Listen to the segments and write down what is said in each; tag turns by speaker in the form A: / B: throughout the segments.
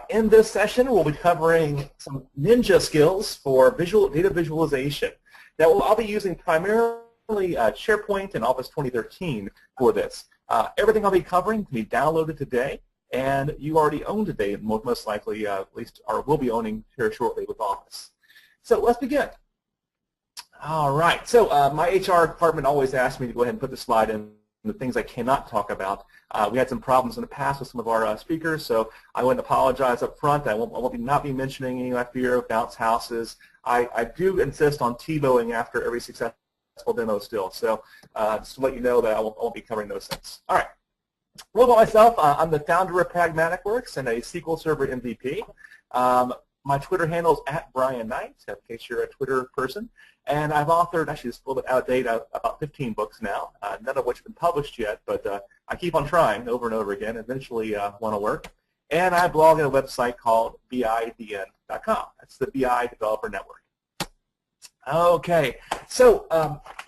A: In this session, we'll be covering some ninja skills for data visualization. Now, I'll be using primarily SharePoint and Office 2013 for this. Everything I'll be covering can be downloaded today, and you already own today, most likely, at least, or will be owning here shortly with Office. So let's begin. All right. So my HR department always asks me to go ahead and put the slide in the things I cannot talk about. We had some problems in the past with some of our speakers, so I want to apologize up front. I won't not be mentioning any of fear of bounce houses. I do insist on T-bowing after every successful demo still, so just to let you know that I won't be covering those things. All right. A little about myself. I'm the founder of Pragmatic Works and a SQL Server MVP. My Twitter handle is @BrianKnight, in case you're a Twitter person. And I've authored, actually it's a little bit out of date, about 15 books now, none of which have been published yet, but I keep on trying over and over again, eventually want to work. And I blog on a website called bidn.com. That's the BI Developer Network. Okay, so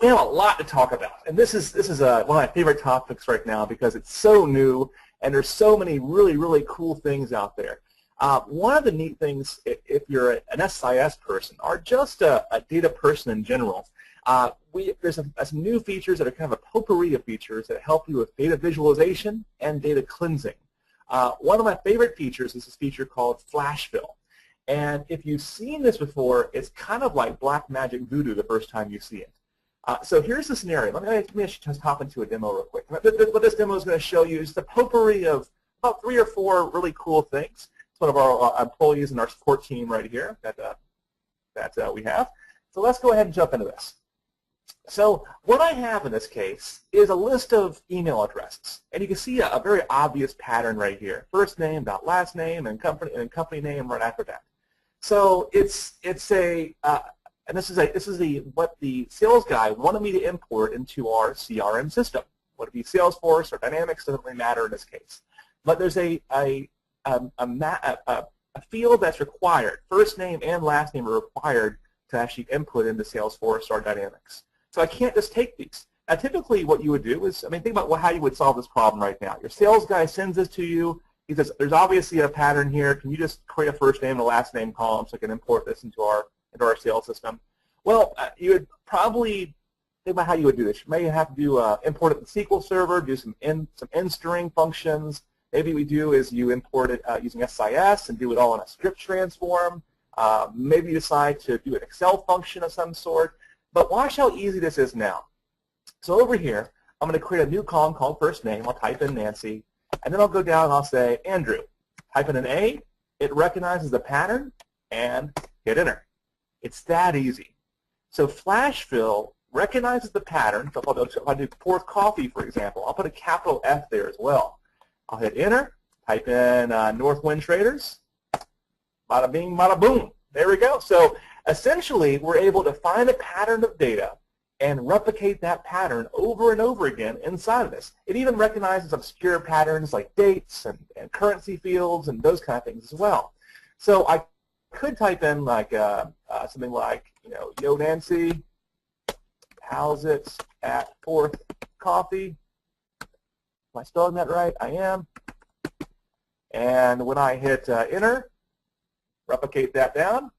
A: we have a lot to talk about, and this is one of my favorite topics right now because it's so new, and there's so many really cool things out there. One of the neat things, if you're an SIS person or just a data person in general, there's some new features that are kind of a potpourri of features that help you with data visualization and data cleansing. One of my favorite features is this feature called Flash Fill. And if you've seen this before, it's kind of like black magic voodoo the first time you see it. So here's the scenario. Let me just hop into a demo real quick. What this demo is going to show you is the potpourri of about 3 or 4 really cool things. It's one of our employees in our support team right here that we have. So let's go ahead and jump into this. So what I have in this case is a list of email addresses, and you can see a very obvious pattern right here: first name, dot last name, and company name right after that. So it's a and this is what the sales guy wanted me to import into our CRM system. Would it be Salesforce or Dynamics? Doesn't really matter in this case. But there's a field that's required. First name and last name are required to actually input into Salesforce or Dynamics. So I can't just take these. Now, typically what you would do is, think about how you would solve this problem right now. Your sales guy sends this to you. He says, there's obviously a pattern here. Can you just create a first name and a last name column so I can import this into our sales system? Well, you would probably think about how you would do this. You may have to do import it in SQL Server, do some in-string functions. Maybe what we do is you import it using SIS and do it all in a script transform. Maybe you decide to do an Excel function of some sort. But watch how easy this is now. So over here, I'm going to create a new column called first name. I'll type in Nancy. And then I'll go down and I'll say Andrew. Type in an A. It recognizes the pattern and hit enter. It's that easy. So Flash Fill recognizes the pattern. So if I do pour coffee, for example, I'll put a capital F there as well. I'll hit enter, type in Northwind Traders, bada bing, bada boom. There we go. So essentially, we're able to find a pattern of data and replicate that pattern over and over again inside of this. It even recognizes obscure patterns like dates and currency fields and those kind of things as well. So I could type in like something like, yo Nancy, how's it at 4th Coffee? Am I spelling that right? I am. And when I hit enter, replicate that down,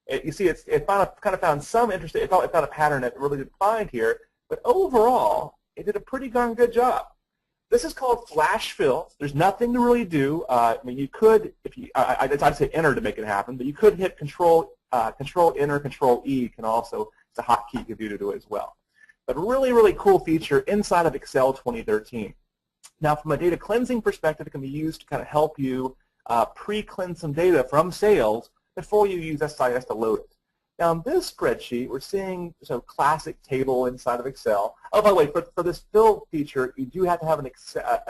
A: you see it kind of found some interesting, it found a pattern that it really didn't find here, but overall, it did a pretty darn good job. This is called Flash Fill. There's nothing to really do. You could, I'd say enter to make it happen, but you could hit Control Enter, Control E can also, it's a hotkey you can do it as well. But really cool feature inside of Excel 2013. Now, from a data cleansing perspective, it can be used to kind of help you pre-cleanse some data from sales before you use SIS to load it. Now, in this spreadsheet, we're seeing a classic table inside of Excel. Oh, by the way, for this fill feature, you do have to have an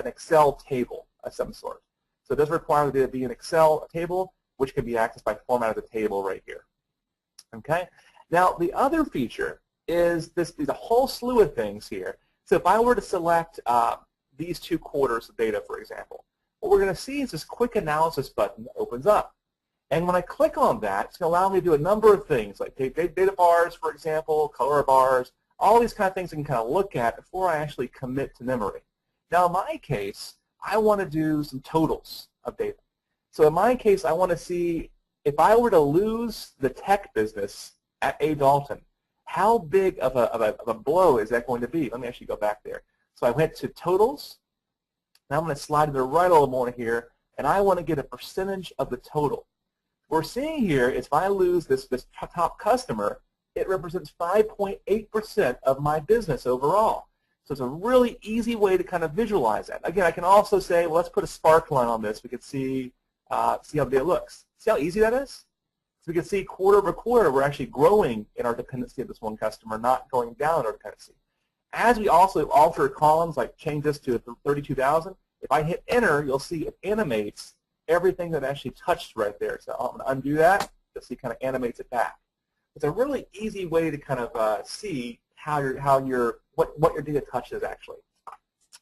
A: Excel table of some sort. So it does require the data to be an Excel table, which can be accessed by format of the table right here. Okay. Now, the other feature is there's a whole slew of things here. So if I were to select these 2 quarters of data, for example, what we're going to see is this quick analysis button that opens up. And when I click on that, it's going to allow me to do a number of things, like data bars, for example, color bars, all these kind of things I can kind of look at before I actually commit to memory. Now, in my case, I want to do some totals of data. So in my case, I want to see if I were to lose the tech business at A. Dalton, how big of a blow is that going to be? Let me actually go back there. So I went to totals. Now I'm going to slide to the right a little more here, and I want to get a percentage of the total. What we're seeing here is if I lose this top customer, it represents 5.8% of my business overall. So it's a really easy way to kind of visualize that. Again, I can also say, well, let's put a spark line on this. We can see how the data looks. See how easy that is? So we can see quarter over quarter, we're actually growing in our dependency of this one customer, not going down in our dependency. As we also alter columns, like change this to 32,000, if I hit enter, you'll see it animates everything that actually touched right there. So I'm going to undo that. You'll see it kind of animates it back. It's a really easy way to kind of see what your data touches actually.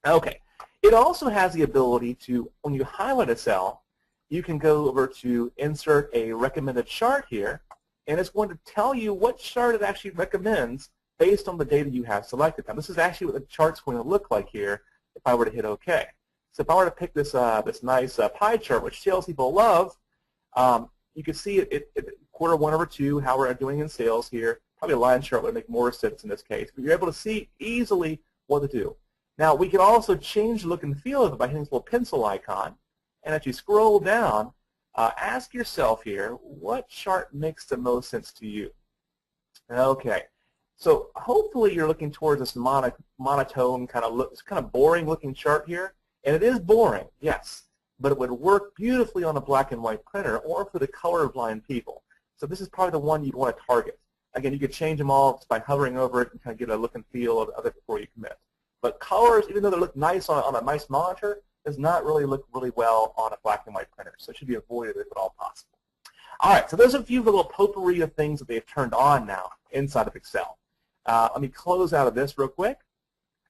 A: Okay. It also has the ability to, when you highlight a cell, you can go over to insert a recommended chart here, and it's going to tell you what chart it actually recommends based on the data you have selected. Now, this is actually what the chart's going to look like here if I were to hit OK. So if I were to pick this nice pie chart, which salespeople love, you can see it quarter 1 over 2, how we're doing in sales here. Probably a line chart would make more sense in this case, but you're able to see easily what to do. Now, we can also change the look and feel of it by hitting this little pencil icon. And as you scroll down, ask yourself here, what chart makes the most sense to you? Okay. So hopefully you're looking towards this monotone kind of boring looking chart here. And it is boring, yes, but it would work beautifully on a black and white printer or for the colorblind people. So this is probably the one you'd want to target. Again, you could change them all just by hovering over it and kind of get a look and feel of it before you commit. But colors, even though they look nice on a nice monitor, does not really look really well on a black and white printer. So it should be avoided if at all possible. All right, so there's a few little potpourri of things that they've turned on now inside of Excel. Let me close out of this real quick.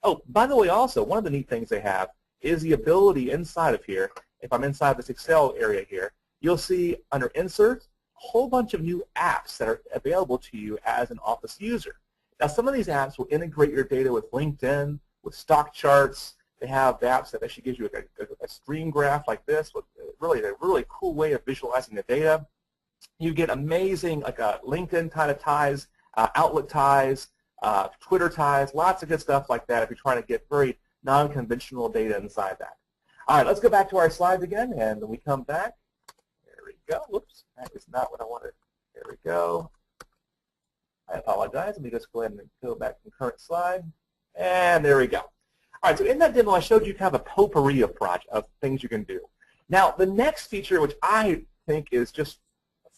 A: Oh, by the way, also, one of the neat things they have is the ability inside of here, if I'm inside this Excel area here, you'll see under Insert, a whole bunch of new apps that are available to you as an Office user. Now, some of these apps will integrate your data with LinkedIn, with stock charts. They have the apps that actually gives you a stream graph like this, with really a really cool way of visualizing the data. You get amazing LinkedIn kind of ties, Outlook ties, Twitter ties, lots of good stuff like that if you're trying to get very non-conventional data inside that. All right, let's go back to our slides again, and when we come back, there we go. Whoops, that is not what I wanted. There we go. I apologize. Let me just go ahead and go back to the current slide, and there we go. All right, so in that demo, I showed you kind of a potpourri of things you can do. Now, the next feature, which I think is just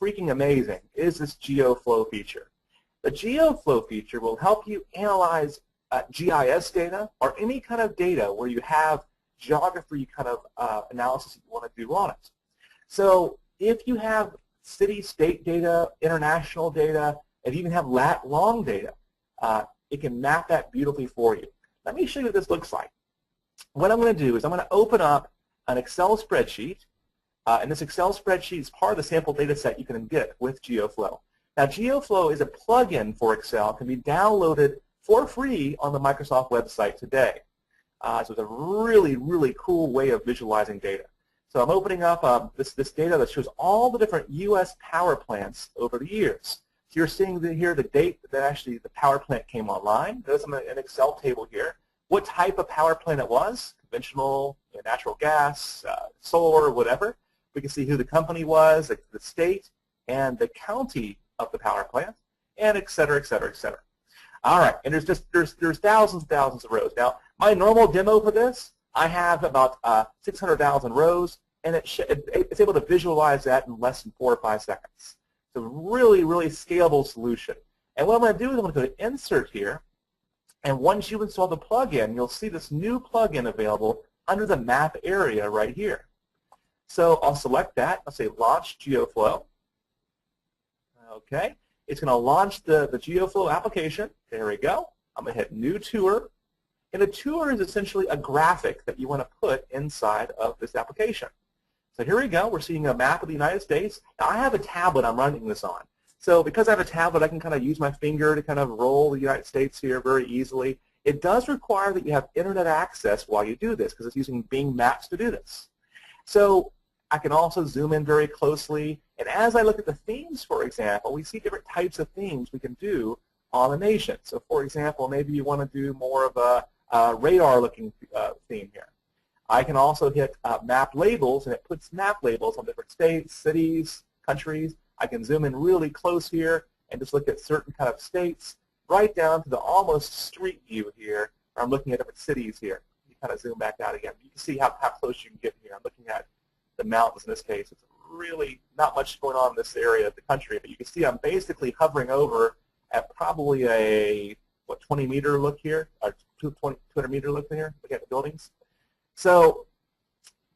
A: freaking amazing, is this GeoFlow feature. The GeoFlow feature will help you analyze GIS data or any kind of data where you have geography kind of analysis you want to do on it. So if you have city-state data, international data, and even have lat-long data, it can map that beautifully for you. Let me show you what this looks like. What I'm going to do is I'm going to open up an Excel spreadsheet, and this Excel spreadsheet is part of the sample data set you can get with GeoFlow. Now, GeoFlow is a plugin for Excel. It can be downloaded for free on the Microsoft website today. So it's a really, really cool way of visualizing data. So I'm opening up this data that shows all the different U.S. power plants over the years. So you're seeing here the date that actually the power plant came online. There's an Excel table here. What type of power plant it was, conventional, natural gas, solar, whatever. We can see who the company was, the state, and the county of the power plant, and et cetera, et cetera, et cetera. All right, and there's thousands and thousands of rows. Now, my normal demo for this, I have about 600,000 rows, and it's able to visualize that in less than 4 or 5 seconds. It's a really, really scalable solution. And what I'm going to do is I'm going to go to Insert here, and once you install the plugin, you'll see this new plugin available under the map area right here. So I'll select that. I'll say Launch GeoFlow. Okay. It's going to launch the GeoFlow application. There we go. I'm going to hit New Tour. And a tour is essentially a graphic that you want to put inside of this application. So here we go. We're seeing a map of the United States. Now, I have a tablet I'm running this on. So because I have a tablet, I can kind of use my finger to kind of roll the United States here very easily. It does require that you have internet access while you do this because it's using Bing Maps to do this. So I can also zoom in very closely. And as I look at the themes, for example, we see different types of themes we can do on a nation. So, for example, maybe you want to do more of a radar-looking theme here. I can also hit map labels, and it puts map labels on different states, cities, countries. I can zoom in really close here and just look at certain kind of states, right down to the almost street view here, where I'm looking at different cities here. You kind of zoom back out again. You can see how close you can get here. I'm looking at the mountains in this case. It's really not much going on in this area of the country, but you can see I'm basically hovering over at probably a, 20-meter look here, or 200-meter look here, looking at the buildings. So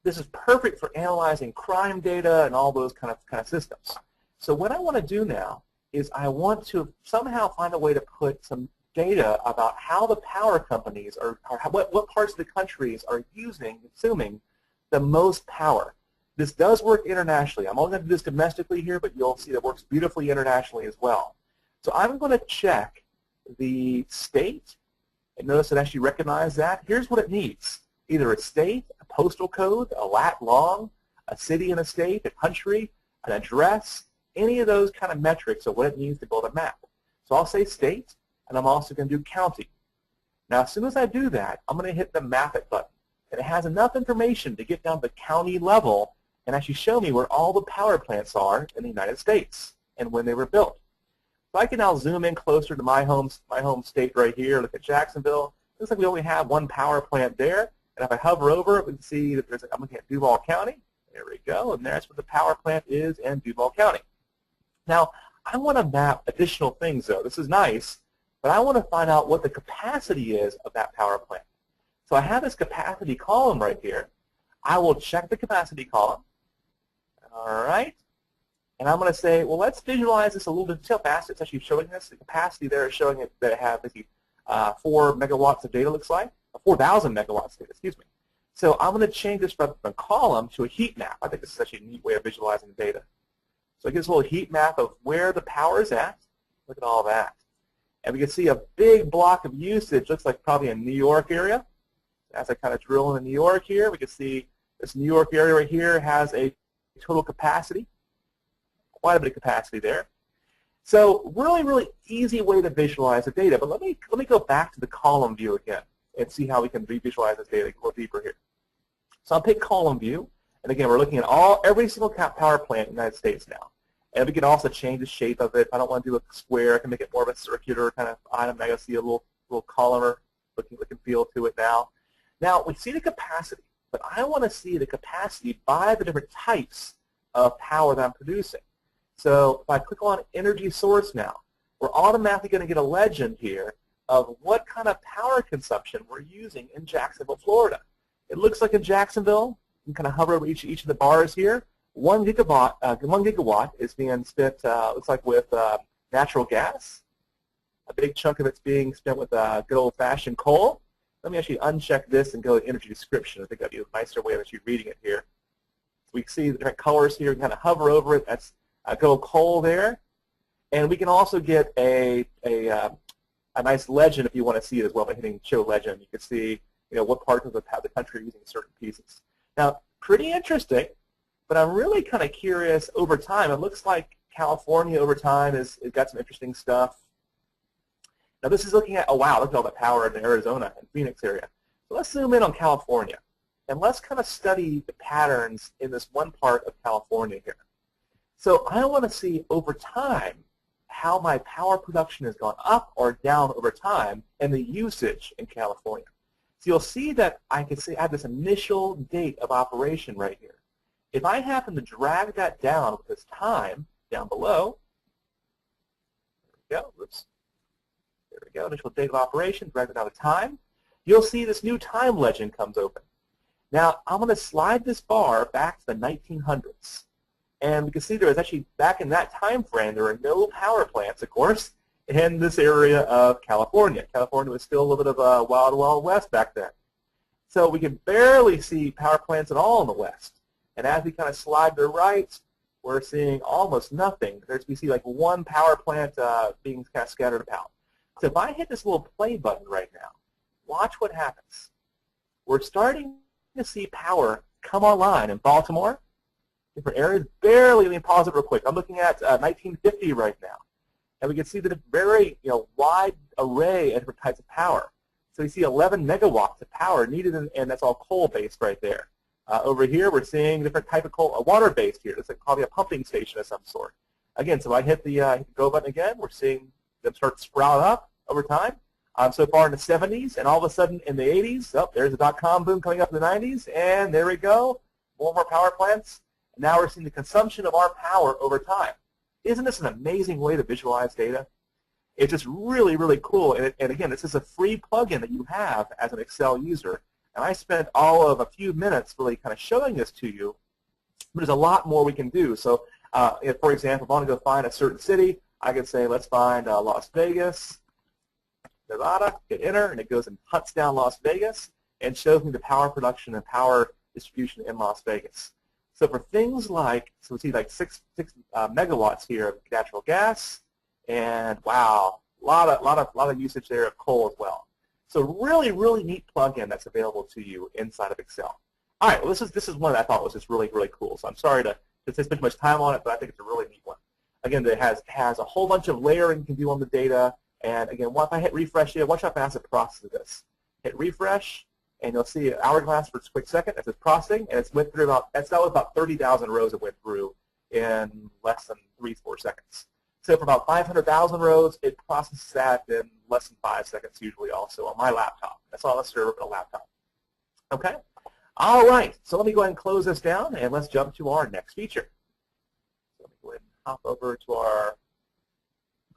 A: this is perfect for analyzing crime data and all those kind of systems. So what I want to do now is I want to somehow find a way to put some data about how the power companies what parts of the countries are consuming the most power. This does work internationally. I'm only going to do this domestically here, but you'll see that it works beautifully internationally as well. So I'm going to check the state, and notice it actually recognizes that. Here's what it needs. Either a state, a postal code, a lat long, a city and a state, a country, an address, any of those kind of metrics are what it needs to build a map. So I'll say state, and I'm also going to do county. Now, as soon as I do that, I'm going to hit the Map It button. And it has enough information to get down to the county level and actually show me where all the power plants are in the United States and when they were built. So I can now zoom in closer to my home state right here, look at Jacksonville. Looks like we only have one power plant there. And if I hover over it, we can see that I'm looking at Duval County. There we go, and there's where the power plant is in Duval County. Now, I want to map additional things, though. This is nice, but I want to find out what the capacity is of that power plant. So I have this capacity column right here. I will check the capacity column. All right. And I'm going to say, well, let's visualize this a little bit. See how fast it's actually showing this? The capacity there is showing it that it has 4 megawatts of data, looks like. 4,000 megawatts data, excuse me. So I'm going to change this from a column to a heat map. I think this is actually a neat way of visualizing the data. So I get this little heat map of where the power is at. Look at all that. And we can see a big block of usage. Looks like probably a New York area. As I kind of drill in New York here, we can see this New York area right here has a total capacity. Quite a bit of capacity there. So really, really easy way to visualize the data. But let me go back to the column view again and see how we can visualize this data a little deeper here. So I'll pick column view, and again, we're looking at every single power plant in the United States now. And we can also change the shape of it. If I don't want to do a square, I can make it more of a circular kind of item. I can see a little columnar looking feel to it now. Now, we see the capacity, but I want to see the capacity by the different types of power that I'm producing. So if I click on energy source now, we're automatically going to get a legend here of what kind of power consumption we're using in Jacksonville, Florida. It looks like in Jacksonville, you can kind of hover over each of the bars here. 1 gigawatt is being spent, looks like, with natural gas. A big chunk of it's being spent with good old-fashioned coal. Let me actually uncheck this and go to energy description. I think that'd be a nicer way of actually reading it here. So we can see the different colors here. We can kind of hover over it. That's good old coal there. And we can also get a nice legend if you want to see it as well by hitting Show Legend. You can see what parts of the country are using certain pieces. Now, pretty interesting, but I'm really kind of curious over time. It looks like California over time has got some interesting stuff. Now, this is looking at, oh, wow, look at all the power in Arizona and Phoenix area. So let's zoom in on California, and let's kind of study the patterns in this one part of California here. So I want to see over time how my power production has gone up or down over time and the usage in California. So you'll see that I can see I have this initial date of operation right here. If I happen to drag that down with this time down below, there we go, oops. There we go, initial date of operation, drag it down to time, you'll see this new time legend comes open. Now, I'm going to slide this bar back to the 1900s. And we can see there was actually, back in that time frame, there were no power plants, of course, in this area of California. California was still a little bit of a wild, wild west back then. So we can barely see power plants at all in the west. And as we kind of slide to the right, we're seeing almost nothing. We see like one power plant being kind of scattered about. So if I hit this little play button right now, watch what happens. We're starting to see power come online in Baltimore, different areas. Barely, let me pause it real quick. I'm looking at 1950 right now. And we can see that a very wide array of different types of power. So you see 11 megawatts of power needed, and that's all coal-based right there. Over here, we're seeing different type of coal, water-based here. It's probably a pumping station of some sort. Again, so I hit the go button again. We're seeing them start to sprout up over time. So far in the 70s, and all of a sudden in the 80s, there's the dot-com boom coming up in the 90s, and there we go, more and more power plants. And now we're seeing the consumption of our power over time. Isn't this an amazing way to visualize data? It's just really, really cool. And again, this is a free plugin that you have as an Excel user. And I spent all of a few minutes really kind of showing this to you. But there's a lot more we can do. So, if, for example, if I want to go find a certain city, I can say, let's find Las Vegas, Nevada, hit enter, and it goes and hunts down Las Vegas and shows me the power production and power distribution in Las Vegas. So for things like, so we see like 6 megawatts here of natural gas, and wow, a lot of usage there of coal as well. So really, really neat plugin that's available to you inside of Excel. All right, well this is one that I thought was just really, really cool. So I'm sorry to spend too much time on it, but I think it's a really neat one. Again, it has a whole bunch of layering you can do on the data. And again, if I hit refresh here, watch how fast it processes this. Hit refresh, and you'll see an hourglass for a quick second as it's processing, and it's went through that was about 30,000 rows it went through in less than 3-4 seconds. So for about 500,000 rows, it processes that in less than 5 seconds usually also on my laptop. That's all on a server but a laptop. Okay? All right, so let me go ahead and close this down, and let's jump to our next feature. So let me go ahead and hop over to our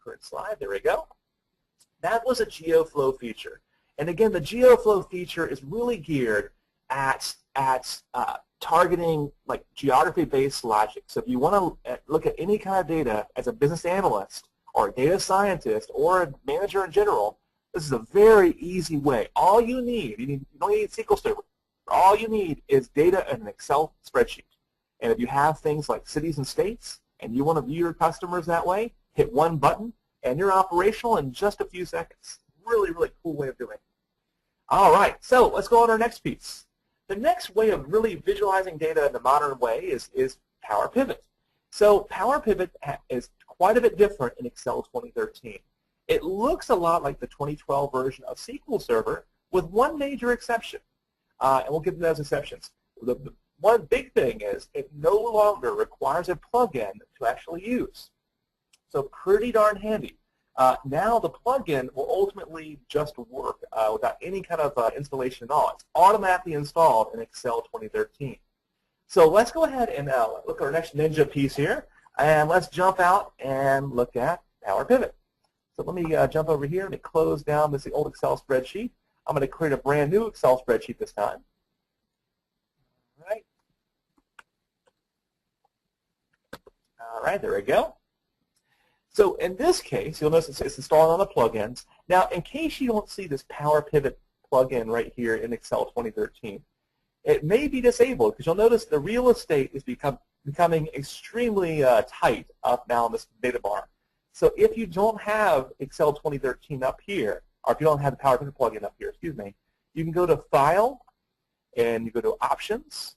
A: current slide. There we go. That was a GeoFlow feature. And again, the GeoFlow feature is really geared at targeting like geography-based logic. So if you want to look at any kind of data as a business analyst or a data scientist or a manager in general, this is a very easy way. All you need, you don't need SQL Server. All you need is data in an Excel spreadsheet. And if you have things like cities and states and you want to view your customers that way, hit one button and you're operational in just a few seconds. Really, really cool way of doing it. All right, so let's go on to our next piece. The next way of really visualizing data in the modern way is PowerPivot. So PowerPivot is quite a bit different in Excel 2013. It looks a lot like the 2012 version of SQL Server with one major exception, and we'll get to those exceptions. The one big thing is it no longer requires a plugin to actually use. So pretty darn handy. Now the plugin will ultimately just work without any kind of installation at all. It's automatically installed in Excel 2013. So let's go ahead and look at our next Ninja piece here, and let's jump out and look at PowerPivot. So let me jump over here and close down this old Excel spreadsheet. I'm going to create a brand new Excel spreadsheet this time. All right, there we go. So in this case, you'll notice it's installed on the plugins. Now, in case you don't see this PowerPivot plugin right here in Excel 2013, it may be disabled because you'll notice the real estate is becoming extremely tight up now in this data bar. So if you don't have Excel 2013 up here, or if you don't have the PowerPivot plugin up here, excuse me, you can go to File, and you go to Options.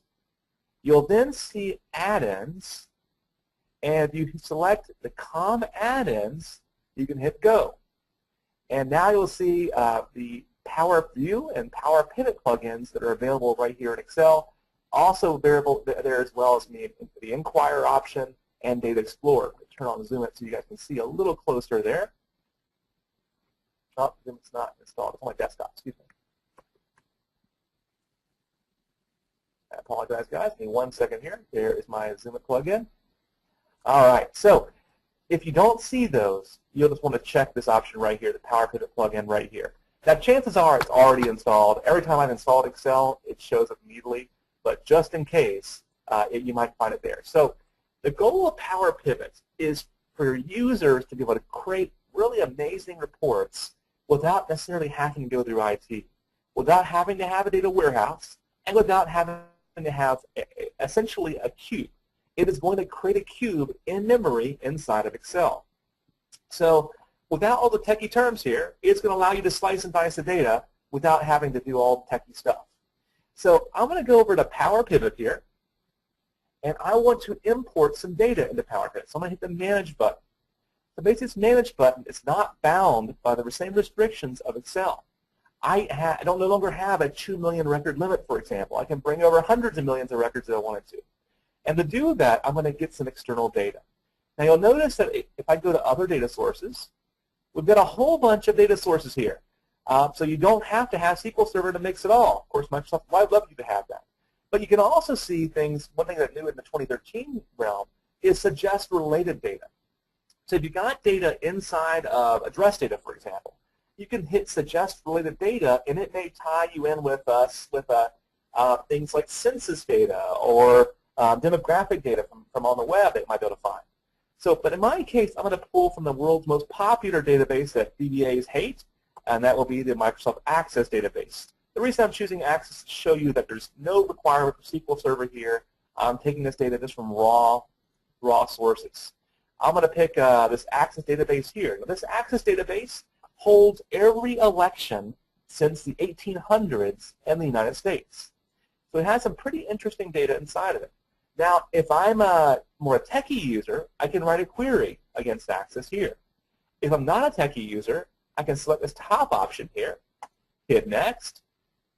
A: You'll then see Add-ins. And if you select the COM add-ins, you can hit Go. And now you'll see the Power View and Power Pivot plugins that are available right here in Excel. Also available there as well as the Inquire option and Data Explorer. Turn on Zoom it so you guys can see a little closer there. Oh, Zoom it's not installed. It's on my desktop. Excuse me. I apologize, guys. Give me 1 second here. There is my Zoom it plugin. All right, so if you don't see those, you'll just want to check this option right here, the PowerPivot plugin right here. Now, chances are it's already installed. Every time I've installed Excel, it shows up immediately, but just in case, you might find it there. So the goal of PowerPivot is for users to be able to create really amazing reports without necessarily having to go through IT, without having to have a data warehouse, and without having to have essentially a cube. It is going to create a cube in memory inside of Excel. So without all the techie terms here, it's going to allow you to slice and dice the data without having to do all the techie stuff. So I'm going to go over to PowerPivot here, and I want to import some data into PowerPivot. So I'm going to hit the Manage button. So basically, this Manage button is not bound by the same restrictions of Excel. I don't no longer have a 2 million record limit, for example. I can bring over hundreds of millions of records if I wanted to. And to do that, I'm going to get some external data. Now you'll notice that if I go to other data sources, we've got a whole bunch of data sources here. So you don't have to have SQL Server to mix it all. Of course, Microsoft would love you to have that. But you can also see things, one thing that's new in the 2013 realm is suggest related data. So if you got data inside of address data, for example, you can hit suggest related data, and it may tie you in with things like census data or demographic data from on the web that you might be able to find. So, but in my case, I'm going to pull from the world's most popular database that DBAs hate, and that will be the Microsoft Access database. The reason I'm choosing Access is to show you that there's no requirement for SQL Server here. I'm taking this data just from raw sources. I'm going to pick this Access database here. Now, this Access database holds every election since the 1800s in the United States. So it has some pretty interesting data inside of it. Now, if I'm more a techie user, I can write a query against Access here. If I'm not a techie user, I can select this top option here, hit Next,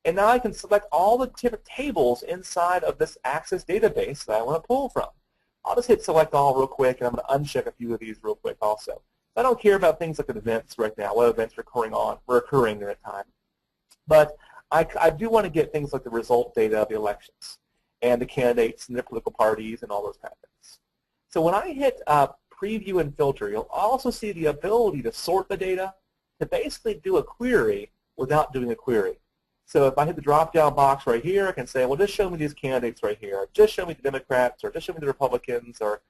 A: and now I can select all the different tables inside of this Access database that I want to pull from. I'll just hit Select All real quick, and I'm going to uncheck a few of these real quick also. I don't care about things like events right now, what events are occurring during a time. But I do want to get things like the result data of the elections and the candidates and their political parties and all those kind of things. So when I hit Preview and Filter, you'll also see the ability to sort the data to basically do a query without doing a query. So if I hit the drop-down box right here, I can say, well, just show me these candidates right here, or just show me the Democrats, or just show me the Republicans, or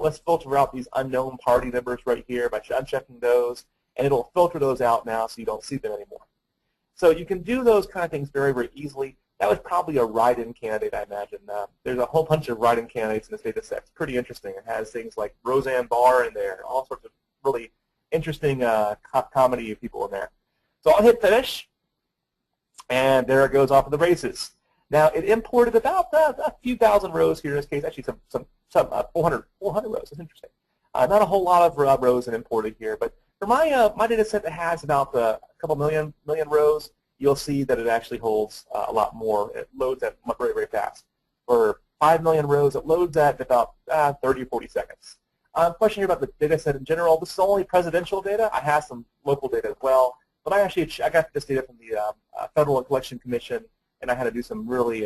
A: let's filter out these unknown party members right here by unchecking those, and it'll filter those out now so you don't see them anymore. So you can do those kind of things very, very easily. That was probably a write-in candidate, I imagine. There's a whole bunch of write-in candidates in this data set. It's pretty interesting. It has things like Roseanne Barr in there, all sorts of really interesting comedy people in there. So I'll hit Finish, and there it goes off of the races. Now, it imported about a few thousand rows here in this case, actually some 400 rows. That's interesting. Not a whole lot of rows imported here, but for my my data set that has about a couple million rows, you'll see that it actually holds a lot more. It loads at very, very fast. For 5 million rows, it loads at about 30 or 40 seconds. Question here about the data set in general. This is only presidential data. I have some local data as well, but I got this data from the Federal Election Commission, and I had to do some really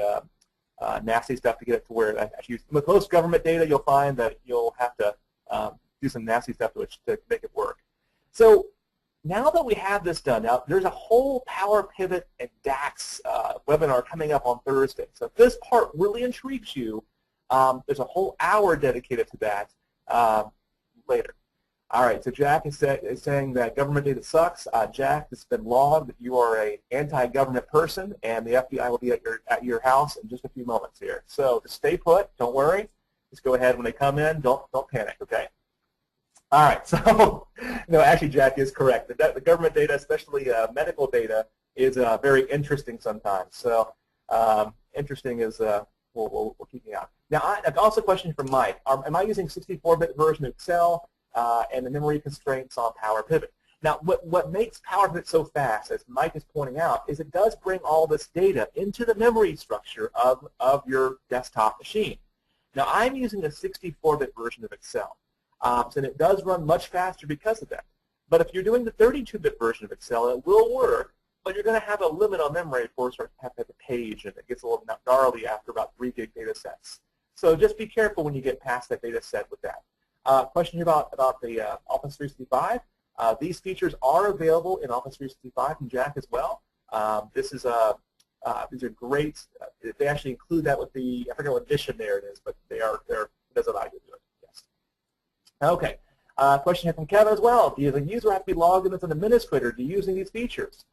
A: nasty stuff to get it to where I actually use. With most government data, you'll find that you'll have to do some nasty stuff to make it work. So now that we have this done, now there's a whole PowerPivot and DAX webinar coming up on Thursday. So if this part really intrigues you, there's a whole hour dedicated to that later. All right, so Jack is saying that government data sucks. Jack, it's been logged that you are an anti-government person, and the FBI will be at your house in just a few moments here. So just stay put. Don't worry. Just go ahead when they come in. Don't panic. Okay. All right. So no, actually, Jack is correct. The government data, especially medical data, is very interesting sometimes. So interesting is we'll keep me out. Now, I've also a question from Mike. Am I using 64-bit version of Excel? And the memory constraints on PowerPivot. Now, what makes PowerPivot so fast, as Mike is pointing out, is it does bring all this data into the memory structure of your desktop machine. Now, I'm using a 64-bit version of Excel, and it does run much faster because of that. But if you're doing the 32-bit version of Excel, it will work, but you're going to have a limit on memory before it starts to have the page, and it gets a little gnarly after about 3 gig data sets. So just be careful when you get past that data set with that. Question here about the Office 365. These features are available in Office 365 from Jack as well. These are great. They actually include that with the, I forget what edition there it is, but it does allow you to do it. Yes. Okay. Question here from Kevin as well. Does the user have to be logged in as an administrator to using these features?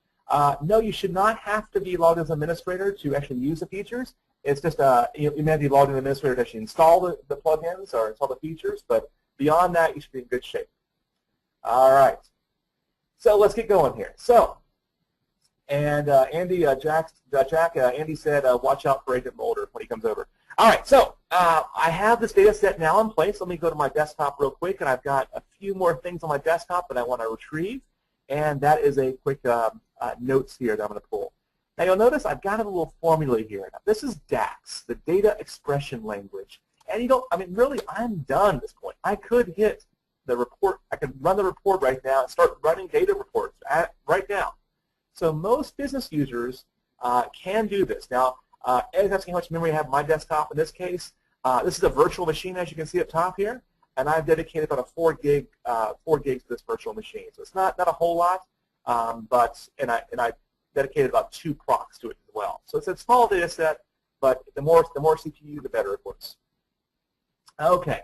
A: No, you should not have to be logged as an administrator to actually use the features. It's just you may have to be logged in as an administrator to actually install the plugins or install the features, but beyond that, you should be in good shape. All right. So let's get going here. So, and Andy, Andy said, watch out for Agent Mulder when he comes over. All right, so I have this data set now in place. Let me go to my desktop real quick, and I've got a few more things on my desktop that I want to retrieve, and that is a quick notes here that I'm going to pull. Now you'll notice I've got a little formula here. Now, this is DAX, the Data Expression Language, and you don't. I mean, really, I'm done at this point. I could hit the report. I could run the report right now and start running data reports right now. So most business users can do this. Now, Ed's asking how much memory I have on my desktop. In this case, this is a virtual machine, as you can see up top here, and I've dedicated about a 4 gigs to this virtual machine. So it's not a whole lot, but I dedicated about 2 procs to it as well. So it's a small data set, but the more CPU, the better, of course. Okay,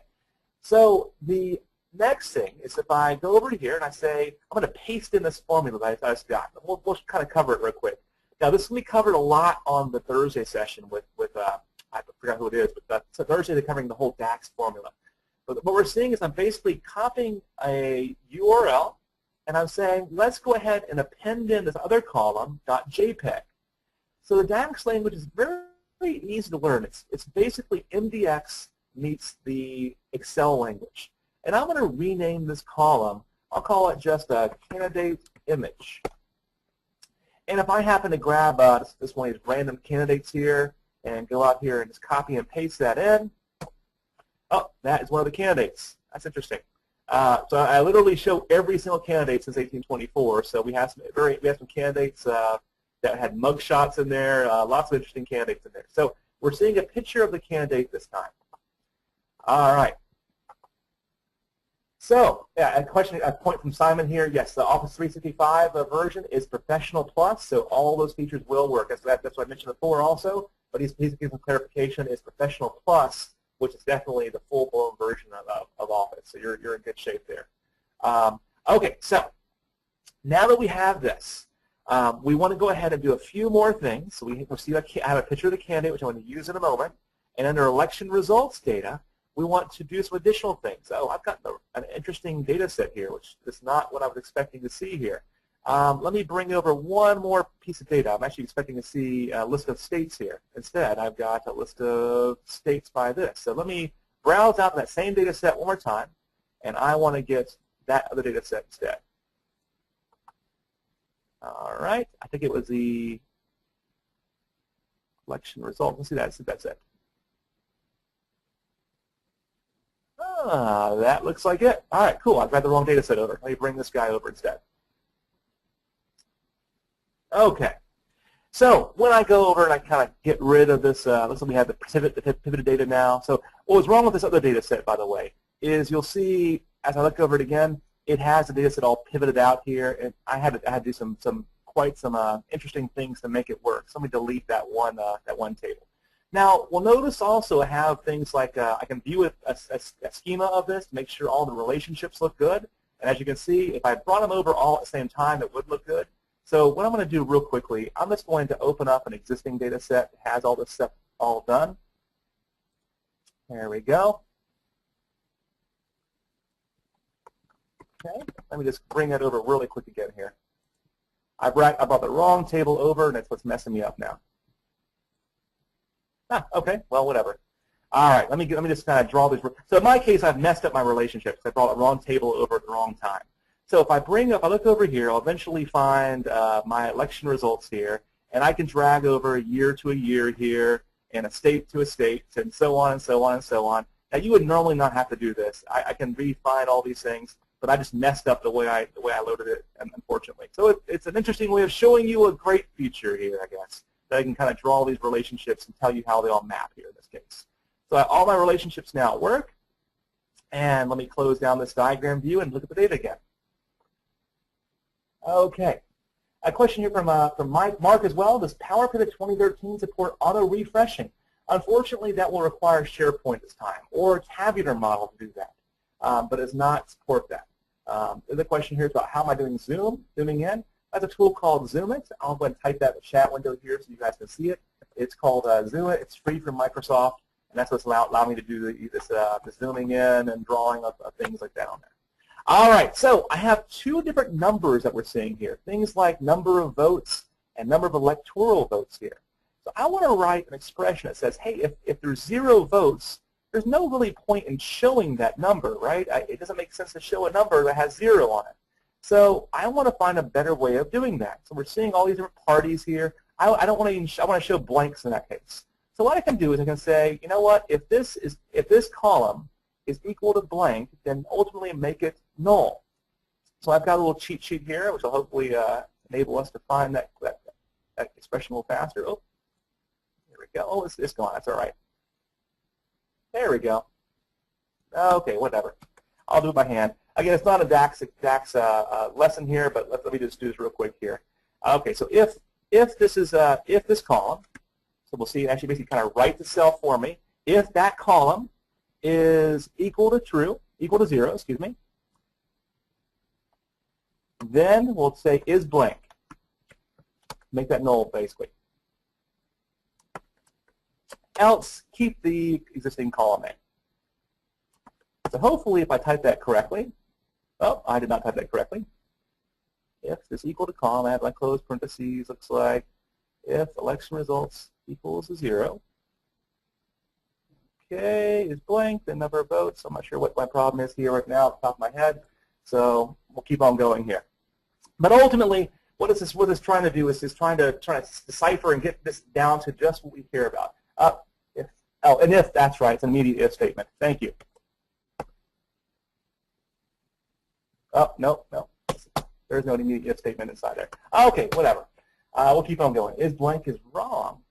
A: so the next thing is if I go over here and I say I'm going to paste in this formula that I just got. We'll kind of cover it real quick. Now this will be covered a lot on the Thursday session with I forgot who it is, but so Thursday they're covering the whole DAX formula. But what we're seeing is I'm basically copying a URL and I'm saying let's go ahead and append in this other column .jpeg. So the DAX language is very, very easy to learn. It's basically MDX meets the Excel language. And I'm going to rename this column. I'll call it just a candidate image. And if I happen to grab this one of these random candidates here and go out here and just copy and paste that in, oh, that is one of the candidates. That's interesting. So I literally show every single candidate since 1824. So we have some candidates that had mug shots in there, lots of interesting candidates in there. So we're seeing a picture of the candidate this time. All right. So, yeah, a point from Simon here. Yes, the Office 365 version is Professional Plus, so all those features will work. That's what I mentioned before also, but he's giving some clarification. It's Professional Plus, which is definitely the full-blown version of Office, so you're in good shape there. Okay, so now that we have this, we want to go ahead and do a few more things. So we'll see I have a picture of the candidate, which I'm going to use in a moment, and under election results data, we want to do some additional things. Oh, I've got an interesting data set here, which is not what I was expecting to see here. Let me bring over one more piece of data. I'm actually expecting to see a list of states here. Instead, I've got a list of states by this. So let me browse out that same data set one more time, and I want to get that other data set instead. All right. I think it was the election result. Let's see that. That's it. That looks like it. All right, cool. I've got the wrong data set over. Let me bring this guy over instead. Okay. So when I go over and I kind of get rid of this, looks like we have the pivoted data now. So what was wrong with this other data set, by the way, is you'll see as I look over it again, it has the data set all pivoted out here, and I had to do some interesting things to make it work. So let me delete that one table. Now, we'll notice also I have things like I can view a schema of this to make sure all the relationships look good. And as you can see, if I brought them over all at the same time, it would look good. So what I'm going to do real quickly, I'm just going to open up an existing data set that has all this stuff all done. There we go. Okay, let me just bring that over really quick again here. I brought the wrong table over, and that's what's messing me up now. Okay, well, whatever. All right, let me just kind of draw these. So in my case, I've messed up my relationships. I brought the wrong table over at the wrong time. So if I look over here, I'll eventually find my election results here, and I can drag over a year to a year here, and a state to a state, and so on and so on and so on. Now you would normally not have to do this. I can refine all these things, but I just messed up the way I loaded it, unfortunately. So it's an interesting way of showing you a great feature here, I guess, that I can kind of draw these relationships and tell you how they all map here in this case. So all my relationships now work, and let me close down this diagram view and look at the data again. Okay, a question here from Mark as well. Does PowerPivot 2013 support auto-refreshing? Unfortunately, that will require SharePoint this time, or a tabular model to do that, but does not support that. The question here is about how am I doing zooming in. That's a tool called Zoom It. I'll go ahead and type that in the chat window here so you guys can see it. It's called Zoom It. It's free from Microsoft, and that's what's allowed me to do this zooming in and drawing of things like that on there. All right, so I have two different numbers that we're seeing here, things like number of votes and number of electoral votes here. So I want to write an expression that says, hey, if there's 0 votes, there's no really point in showing that number, right? It doesn't make sense to show a number that has 0 on it. So I want to find a better way of doing that. So we're seeing all these different parties here. I don't want to even I want to show blanks in that case. So what I can do is I can say, you know what, if this column is equal to blank, then ultimately make it null. So I've got a little cheat sheet here, which will hopefully enable us to find that expression a little faster. Oh, there we go. Oh, it's gone. That's all right. There we go. Okay, whatever. I'll do it by hand. Again, it's not a DAX lesson here, but let me just do this real quick here. Okay, so if this column, so we'll see it actually basically kind of write the cell for me. If that column is equal to 0, excuse me, then we'll say is blank. Make that null basically. Else, keep the existing column name. So hopefully if I type that correctly, oh, I did not type that correctly. If this equal to column, I have my close parentheses, looks like if election results equals 0. Okay, is blank, the number of votes. I'm not sure what my problem is here right now off the top of my head, so we'll keep on going here. But ultimately, what it's trying to do is trying to decipher and get this down to just what we care about. If that's right, it's an immediate if statement. Thank you. Oh, no. There's no immediate if statement inside there. Okay, whatever. We'll keep on going. Is blank is wrong.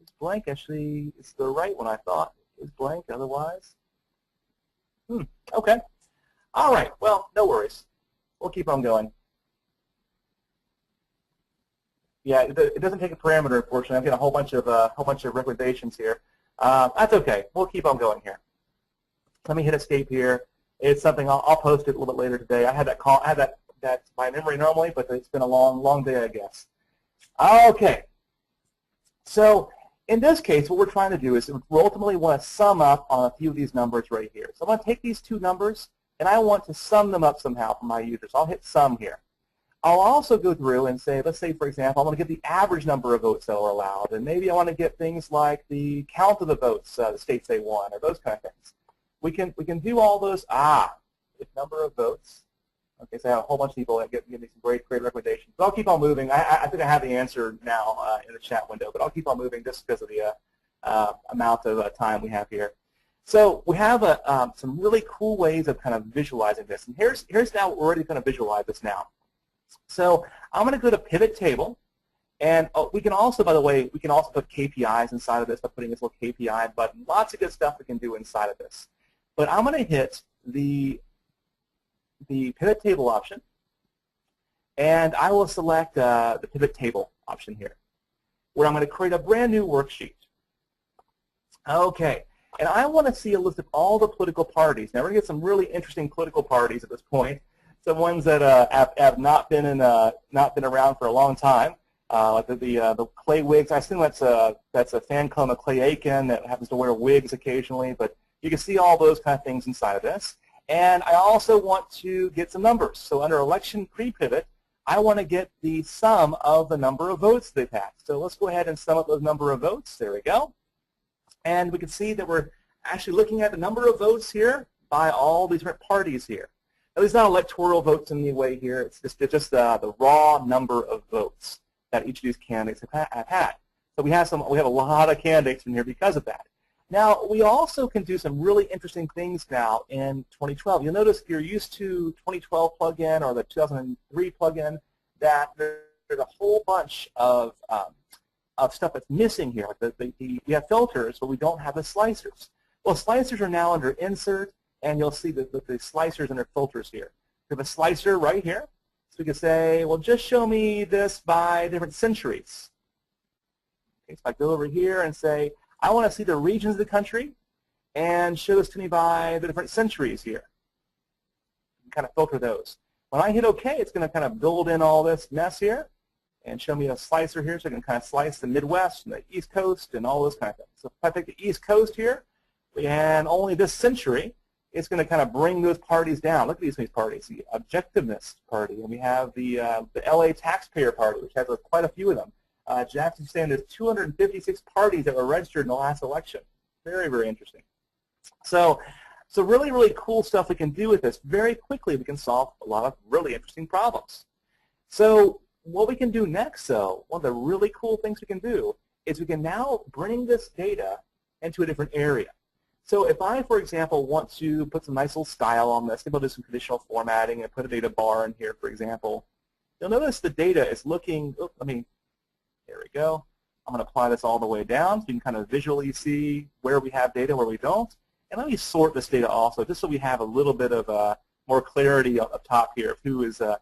A: Is blank actually is the right one, I thought. Is blank otherwise? Okay. All right. Well, no worries. We'll keep on going. Yeah, it doesn't take a parameter, unfortunately. I've got a whole bunch of recommendations here. That's okay. We'll keep on going here. Let me hit escape here. It's something I'll post it a little bit later today. I had that by memory normally, but it's been a long day, I guess. Okay. So in this case, what we're trying to do is we ultimately want to sum up on a few of these numbers right here. So I'm going to take these two numbers, and I want to sum them up somehow for my users. I'll hit sum here. I'll also go through and say, let's say, for example, I want to get the average number of votes that are allowed, and maybe I want to get things like the count of the votes, the states they won, or those kind of things. We can do all those. The number of votes. Okay, so I have a whole bunch of people that give me some great recommendations. But I'll keep on moving. I think I have the answer now in the chat window, but I'll keep on moving just because of the amount of time we have here. So we have some really cool ways of kind of visualizing this, and here's now we're already going to visualize this now. So I'm going to go to Pivot Table, and we can also, by the way, we can also put KPIs inside of this by putting this little KPI button. Lots of good stuff we can do inside of this. But I'm going to hit the Pivot Table option, and I will select the Pivot Table option here, where I'm going to create a brand new worksheet. Okay, and I want to see a list of all the political parties. Now we're going to get some really interesting political parties at this point. Some ones that have not been around for a long time, like the Clay wigs. I assume that's a fan club of Clay Aiken that happens to wear wigs occasionally. But you can see all those kind of things inside of this. And I also want to get some numbers. So under Election Pre-Pivot, I want to get the sum of the number of votes they've had. So let's go ahead and sum up those number of votes. There we go. And we can see that we're actually looking at the number of votes here by all these different parties here. Now, there's not electoral votes in any way here. It's just the raw number of votes that each of these candidates have had. So we have a lot of candidates in here because of that. Now, we also can do some really interesting things now in 2012. You'll notice if you're used to 2012 plugin or the 2003 plugin that there's a whole bunch of stuff that's missing here. Like we have filters, but we don't have the slicers. Well, slicers are now under Insert, and you'll see the slicers under Filters here. We have a slicer right here. So we can say, well, just show me this by different centuries. Okay, so I go over here and say, I want to see the regions of the country and show this to me by the different centuries here. You can kind of filter those. When I hit OK, it's going to kind of build in all this mess here and show me a slicer here, so I can kind of slice the Midwest and the East Coast and all those kind of things. So if I take the East Coast here, and only this century, it's going to kind of bring those parties down. Look at these parties, the Objectivist Party, and we have the LA Taxpayer Party, which has quite a few of them. Jackson's saying there's 256 parties that were registered in the last election. Very, very interesting. So really, really cool stuff we can do with this. Very quickly, we can solve a lot of really interesting problems. So what we can do next, though, one of the really cool things we can do is we can now bring this data into a different area. So if I, for example, want to put some nice little style on this, maybe I'll do some traditional formatting and put a data bar in here, for example, you'll notice the data is looking, there we go. I'm going to apply this all the way down so you can kind of visually see where we have data, where we don't. And let me sort this data also, just so we have a little bit of more clarity up top here of who is the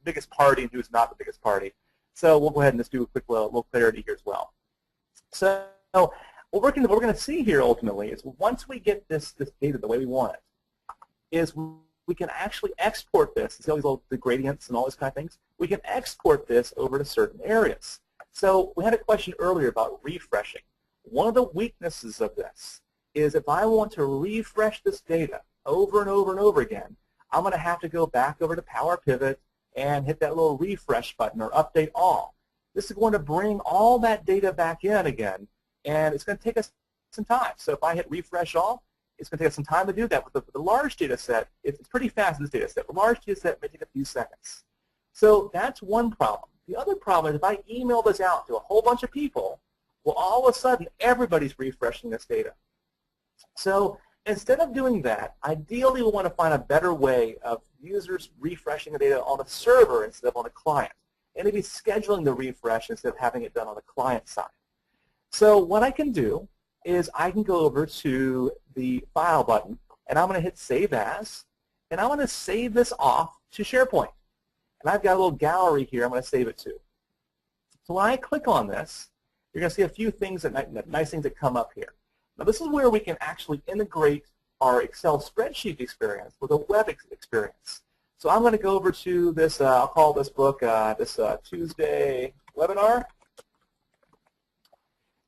A: biggest party and who is not the biggest party. So we'll go ahead and just do a quick little clarity here as well. So what we're going to see here ultimately is once we get this data the way we want it, is we can actually export this. See all these little the gradients and all these kind of things? We can export this over to certain areas. So we had a question earlier about refreshing. One of the weaknesses of this is if I want to refresh this data over and over and over again, I'm going to have to go back over to PowerPivot and hit that little refresh button or update all. This is going to bring all that data back in again, and it's going to take us some time. So if I hit refresh all, it's going to take us some time to do that. With the large data set, it's pretty fast, this data set. The large data set may take a few seconds. So that's one problem. The other problem is if I email this out to a whole bunch of people, well, all of a sudden, everybody's refreshing this data. So instead of doing that, ideally we want to find a better way of users refreshing the data on a server instead of on a client, and maybe scheduling the refresh instead of having it done on the client side. So what I can do is I can go over to the File button, and I'm going to hit Save As, and I'm going to save this off to SharePoint. And I've got a little gallery here I'm going to save it to. So when I click on this, you're going to see a few things, nice things that come up here. Now this is where we can actually integrate our Excel spreadsheet experience with a web experience. So I'm going to go over to this, I'll call this book this Tuesday webinar.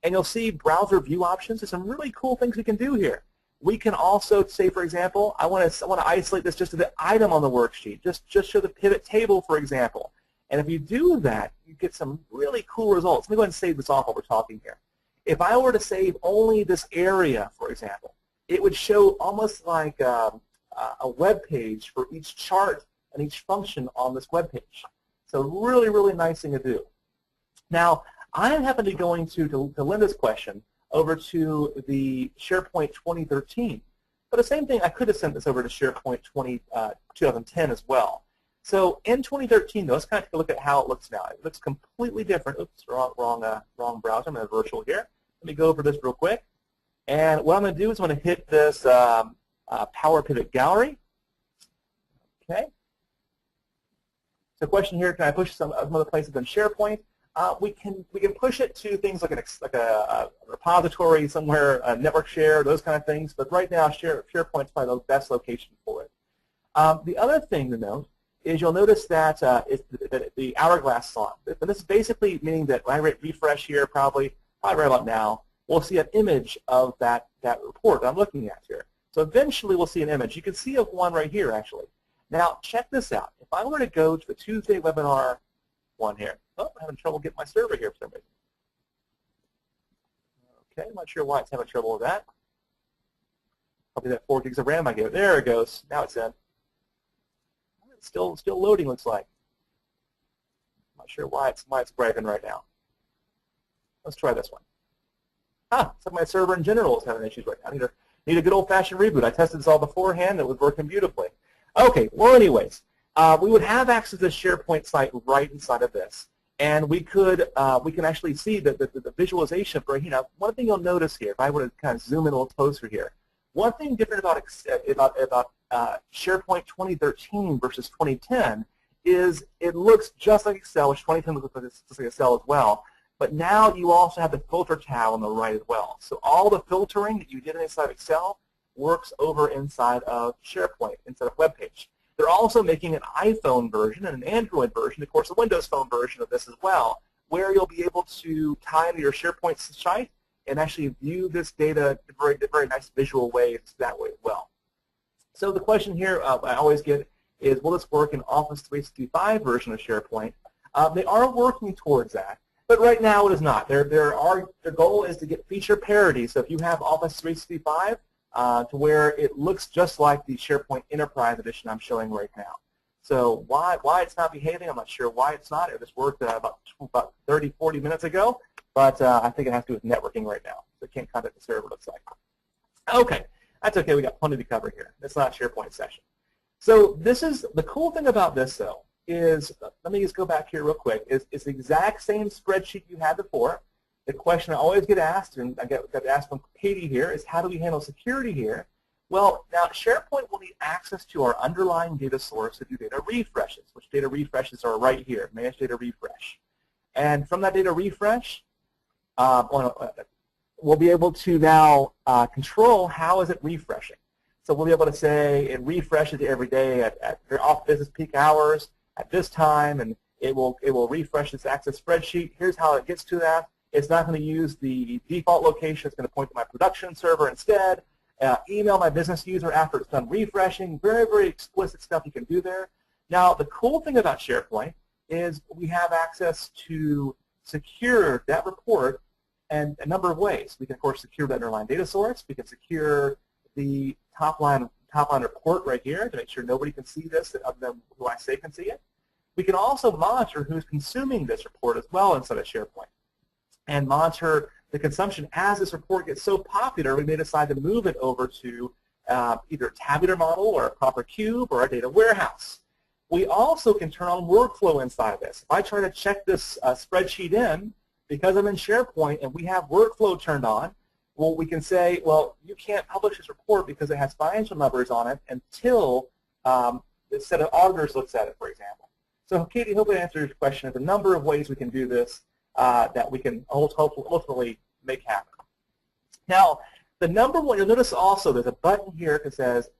A: And you'll see browser view options. There's some really cool things we can do here. We can also say, for example, I want to isolate this just to the item on the worksheet. Just show the pivot table, for example. And if you do that, you get some really cool results. Let me go ahead and save this off while we're talking here. If I were to save only this area, for example, it would show almost like a web page for each chart and each function on this web page. So really, really nice thing to do. Now, I happen to be going to Linda's question over to the SharePoint 2013. But the same thing, I could have sent this over to SharePoint 2010 as well. So in 2013, though, let's kind of take a look at how it looks now. It looks completely different. Oops, wrong browser. I'm in a virtual here. Let me go over this real quick. And what I'm going to do is I'm going to hit this PowerPivot gallery. Okay. So question here, can I push some other places than SharePoint? We can push it to things like a repository somewhere, a network share, those kind of things. But right now, SharePoint's probably the best location for it. The other thing to note is you'll notice that the hourglass is on. And this is basically meaning that when I refresh here, probably right about now, we'll see an image of that report that I'm looking at here. So eventually we'll see an image. You can see of one right here, actually. Now, check this out. If I were to go to the Tuesday webinar one here, oh, I'm having trouble getting my server here for some reason. Okay, I'm not sure why it's having trouble with that. Probably that 4 gigs of RAM I gave it. There it goes. Now it's in. It's still loading, looks like. I'm not sure why it's breaking right now. Let's try this one. It's like my server in general is having issues right now. I need a good old-fashioned reboot. I tested this all beforehand. It was working beautifully. Okay, well, anyways, we would have access to the SharePoint site right inside of this, and we can actually see the visualization right here. Now, one thing you'll notice here, if I were to kind of zoom in a little closer here, one thing different about SharePoint 2013 versus 2010 is it looks just like Excel, which 2010 looks like Excel as well. But now you also have the filter tab on the right as well. So all the filtering that you did inside Excel works over inside of SharePoint, inside of webpage. They're also making an iPhone version and an Android version, of course a Windows Phone version of this as well, where you'll be able to tie into your SharePoint site and actually view this data in very nice visual ways that way as well. So the question here I always get is, will this work in Office 365 version of SharePoint? They are working towards that, but right now it is not. Their goal is to get feature parity. So if you have Office 365, to where it looks just like the SharePoint Enterprise Edition I'm showing right now. So why it's not behaving, I'm not sure why it's not. It just worked about 30, 40 minutes ago, but I think it has to do with networking right now. So it can't contact the server, looks like. Okay, that's okay. We got plenty to cover here. It's not a SharePoint session. So this is the cool thing about this, though, is let me just go back here real quick. It's the exact same spreadsheet you had before. The question I always get asked, and I got asked from Katie here, is how do we handle security here? Well, now SharePoint will need access to our underlying data source to do data refreshes, which data refreshes are right here, manage data refresh. And from that data refresh, we'll be able to now control how is it refreshing. So we'll be able to say it refreshes every day at your off-business peak hours at this time, and it will refresh this Access spreadsheet. Here's how it gets to that. It's not going to use the default location. It's going to point to my production server instead. Email my business user after it's done refreshing. Very, very explicit stuff you can do there. Now, the cool thing about SharePoint is we have access to secure that report in a number of ways. We can, of course, secure the underlying data source. We can secure the top line report right here to make sure nobody can see this other than who I say can see it. We can also monitor who's consuming this report as well inside of SharePoint and monitor the consumption. As this report gets so popular, we may decide to move it over to either a tabular model or a proper cube or a data warehouse. We also can turn on workflow inside of this. If I try to check this spreadsheet in, because I'm in SharePoint and we have workflow turned on, well, we can say, well, you can't publish this report because it has financial numbers on it until the set of auditors looks at it, for example. So, Katie, hope it answers your question. There's a number of ways we can do this that we can ultimately make happen. Now, the number one, you'll notice also there's a button here that says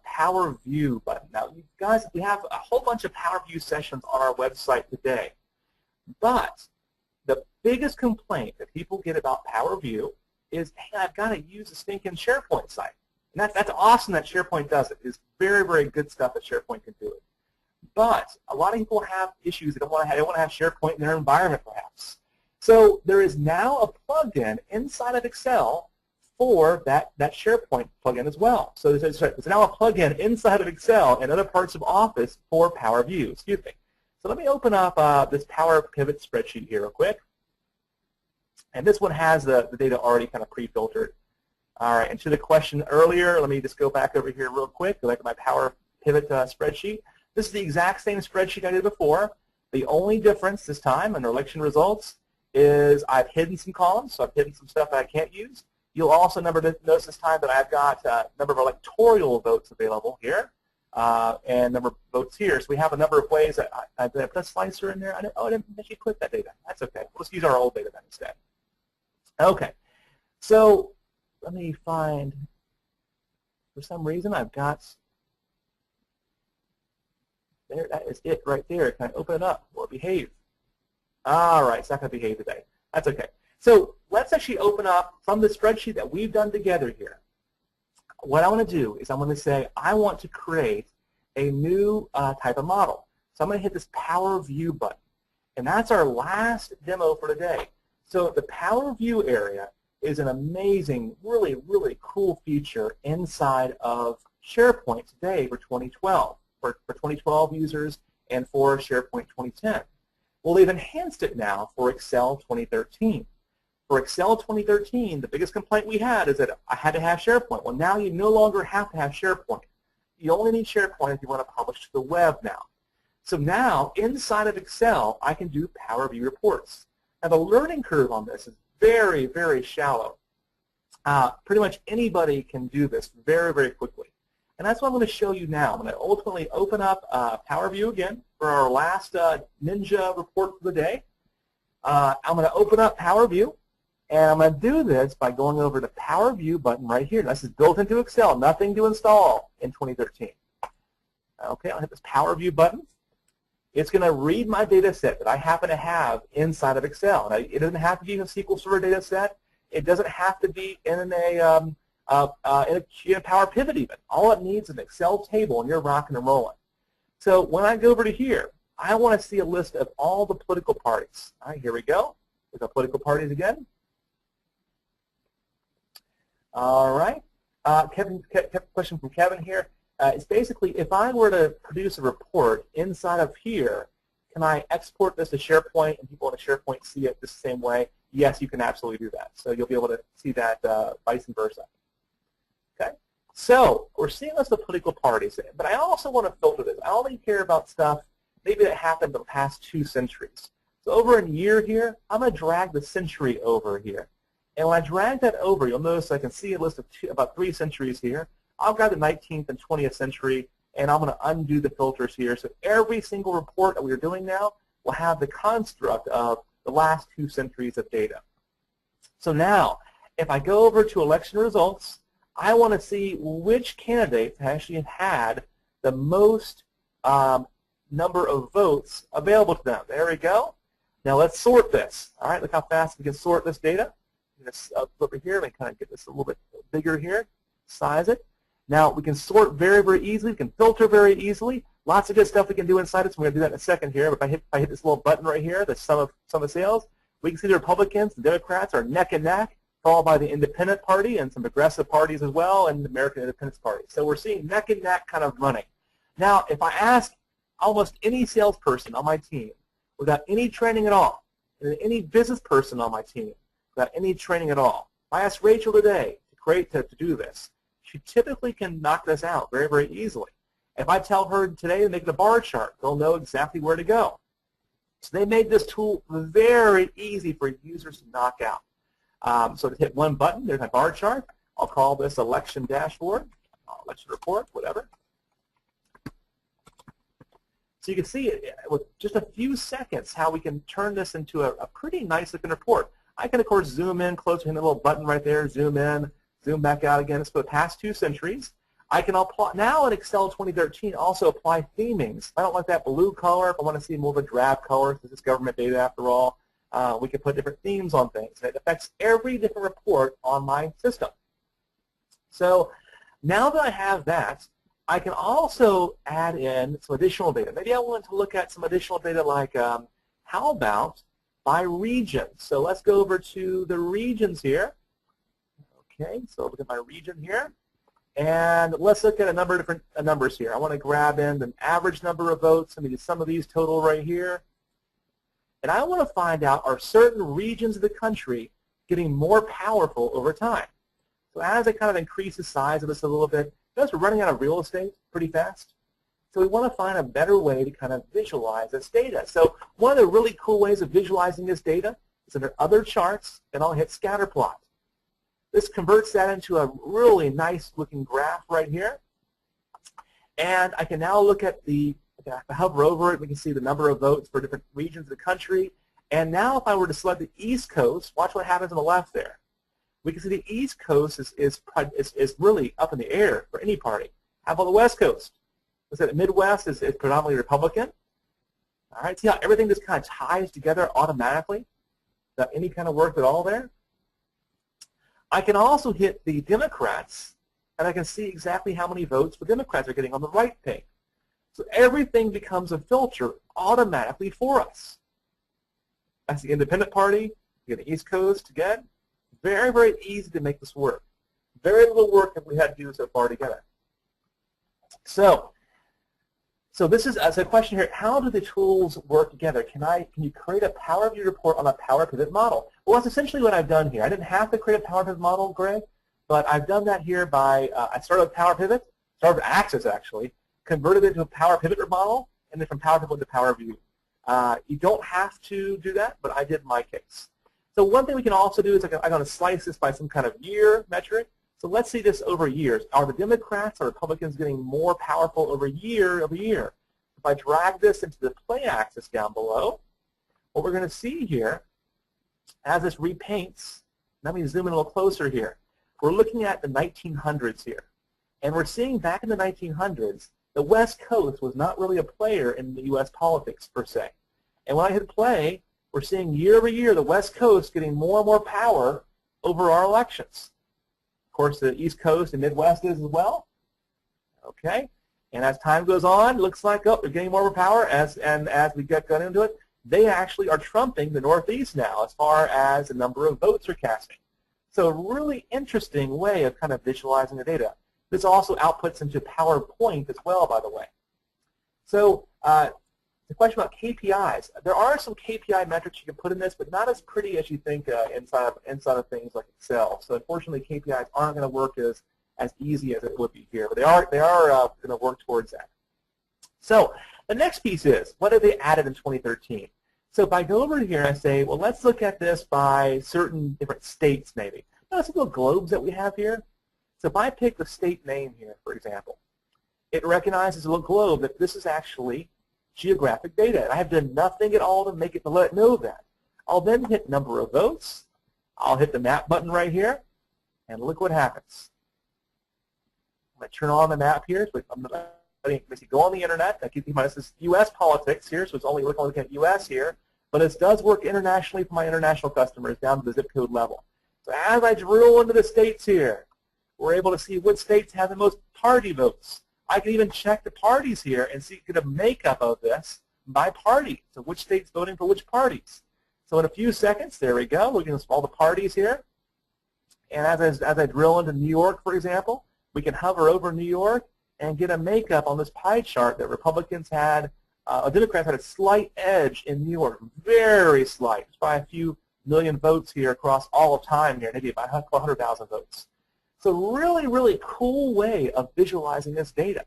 A: Power View button. Now, you guys, we have a whole bunch of Power View sessions on our website today, but the biggest complaint that people get about Power View is, hey, I've got to use a stinking SharePoint site. And that's awesome that SharePoint does it. It's very, very good stuff that SharePoint can do it. But a lot of people have issues. They don't want to have SharePoint in their environment, perhaps. So there is now a plugin inside of Excel for that SharePoint plugin as well. So there's now a plugin inside of Excel and other parts of Office for Power View. Excuse me. So let me open up this PowerPivot spreadsheet here real quick. And this one has the data already kind of pre-filtered. All right, and to the question earlier, let me just go back over here real quick, go back to my PowerPivot spreadsheet. This is the exact same spreadsheet I did before. The only difference this time under election results is I've hidden some columns, so I've hidden some stuff that I can't use. You'll also notice this time that I've got a number of electoral votes available here and number of votes here. So we have a number of ways that did I put a slicer in there? I didn't actually put that data. That's okay. We'll just use our old data then instead. Okay, so let me find, for some reason I've got, there, that is it right there. Can I open it up? Will it behave? All right, it's not going to behave today. That's okay. So let's actually open up from the spreadsheet that we've done together here. What I want to do is I'm going to say I want to create a new type of model. So I'm going to hit this Power View button. And that's our last demo for today. So the Power View area is an amazing, really, really cool feature inside of SharePoint today for 2012, for 2012 users and for SharePoint 2010. Well, they've enhanced it now for Excel 2013. For Excel 2013, the biggest complaint we had is that I had to have SharePoint. Well, now you no longer have to have SharePoint. You only need SharePoint if you want to publish to the web now. So now, inside of Excel, I can do Power View reports. Now, the learning curve on this is very, very shallow. Pretty much anybody can do this very, very quickly. And that's what I'm going to show you now. I'm going to ultimately open up Power View again for our last Ninja report for the day. I'm going to open up Power View, and I'm going to do this by going over the Power View button right here. This is built into Excel, nothing to install in 2013. Okay, I'll hit this Power View button. It's going to read my data set that I happen to have inside of Excel. Now, it doesn't have to be in a SQL Server data set. It doesn't have to be in a PowerPivot even. All it needs is an Excel table, and you're rocking and rolling. So when I go over to here, I want to see a list of all the political parties. All right, here we go. There's our political parties again. All right. Question from Kevin here. It's basically, if I were to produce a report inside of here, can I export this to SharePoint and people in SharePoint see it the same way? Yes, you can absolutely do that. So you'll be able to see that vice versa. Okay. So we're seeing a list of political parties, but I also want to filter this. I only care about stuff maybe that happened in the past 2 centuries. So over in year here, I'm going to drag the century over here. And when I drag that over, you'll notice I can see a list of about 3 centuries here. I'll grab the 19th and 20th century, and I'm going to undo the filters here. So every single report that we're doing now will have the construct of the last 2 centuries of data. So now, if I go over to election results, I want to see which candidates actually have had the most number of votes available to them. There we go. Now let's sort this. All right, look how fast we can sort this data. Let's over here. Let me kind of get this a little bit bigger here. Size it. Now we can sort very, very easily. We can filter very easily. Lots of good stuff we can do inside it. So we're going to do that in a second here. But if I hit this little button right here, the sum of sales, we can see the Republicans, the Democrats are neck and neck, followed by the Independent Party and some progressive parties as well, and the American Independence Party. So we're seeing neck and neck kind of running. Now, if I ask almost any salesperson on my team without any training at all, and any business person on my team without any training at all, if I ask Rachel today to do this, she typically can knock this out very, very easily. If I tell her today to make the bar chart, they'll know exactly where to go. So they made this tool very easy for users to knock out. So to hit one button, there's my bar chart. I'll call this election dashboard, election report, whatever. So you can see with just a few seconds how we can turn this into a pretty nice looking report. I can, of course, zoom in closer, hit the little button right there, zoom in, zoom back out again. It's for the past 2 centuries. I can apply, now in Excel 2013, also apply themings. If I don't like that blue color, if I want to see more of a drab color, because it's government data after all, we can put different themes on things. It affects every different report on my system. So now that I have that, I can also add in some additional data. Maybe I want to look at some additional data like how about by region. So let's go over to the regions here. Okay, so look at my region here. And let's look at a number of different numbers here. I want to grab in the average number of votes. Let me do some of these total right here. And I want to find out, are certain regions of the country getting more powerful over time? So as I kind of increase the size of this a little bit, because we're running out of real estate pretty fast, so we want to find a better way to kind of visualize this data. So one of the really cool ways of visualizing this data is under Other Charts, and I'll hit Scatter Plot. This converts that into a really nice looking graph right here. And I can now look at if I hover over it, we can see the number of votes for different regions of the country. And now if I were to select the East Coast, watch what happens on the left there. We can see the East Coast is really up in the air for any party. How about the West Coast? Let's say the Midwest is predominantly Republican. All right, see how everything just kind of ties together automatically without any kind of work at all there? I can also hit the Democrats, and I can see exactly how many votes the Democrats are getting on the right page. So everything becomes a filter automatically for us. That's the Independent Party, you get the East Coast again. Very, very easy to make this work. Very little work that we had to do so far to get it. So this is as a question here, how do the tools work together? Can you create a PowerPivot report on a PowerPivot model? Well, that's essentially what I've done here. I didn't have to create a PowerPivot model, Greg, but I've done that here by, I started with PowerPivot, started with Access actually, converted it to a PowerPivot model, and then from PowerPivot to PowerView. You don't have to do that, but I did in my case. So one thing we can also do is I'm going to slice this by some kind of year metric. So let's see this over years. Are the Democrats or Republicans getting more powerful over year over year? If I drag this into the play axis down below, what we're going to see here, as this repaints, let me zoom in a little closer here. We're looking at the 1900s here. And we're seeing back in the 1900s, the West Coast was not really a player in the U.S. politics per se. And when I hit play, we're seeing year over year the West Coast getting more and more power over our elections. Of course, the East Coast and Midwest is as well. Okay. And as time goes on, it looks like, oh, they're getting more power as we get going into it. They actually are trumping the Northeast now as far as the number of votes are casting. So a really interesting way of kind of visualizing the data. This also outputs into PowerPoint as well, by the way. So the question about KPIs. There are some KPI metrics you can put in this, but not as pretty as you think inside of things like Excel. So unfortunately, KPIs aren't going to work as easy as it would be here, but they are going to work towards that. So the next piece is, what have they added in 2013? So if I go over here and I say, well, let's look at this by certain different states maybe. Notice the little globes that we have here. So if I pick the state name here, for example, it recognizes a little globe that this is actually geographic data. And I have done nothing at all to make it to let it know that. I'll then hit number of votes. I'll hit the map button right here, and look what happens. I'm going to turn on the map here. So I'm going to basically go on the internet. I keep in mind this is U.S. politics here, so it's only looking at U.S. here. But it does work internationally for my international customers down to the zip code level. So as I drill into the states here, we're able to see what states have the most party votes. I can even check the parties here and see the makeup of this by party. So which state's voting for which parties. So in a few seconds, there we go. We're going to see all the parties here. And as I drill into New York, for example, we can hover over New York and get a makeup on this pie chart that Republicans had, Democrats had a slight edge in New York, very slight. It's by a few million votes here across all of time here, maybe about 100,000 votes. So really, really cool way of visualizing this data.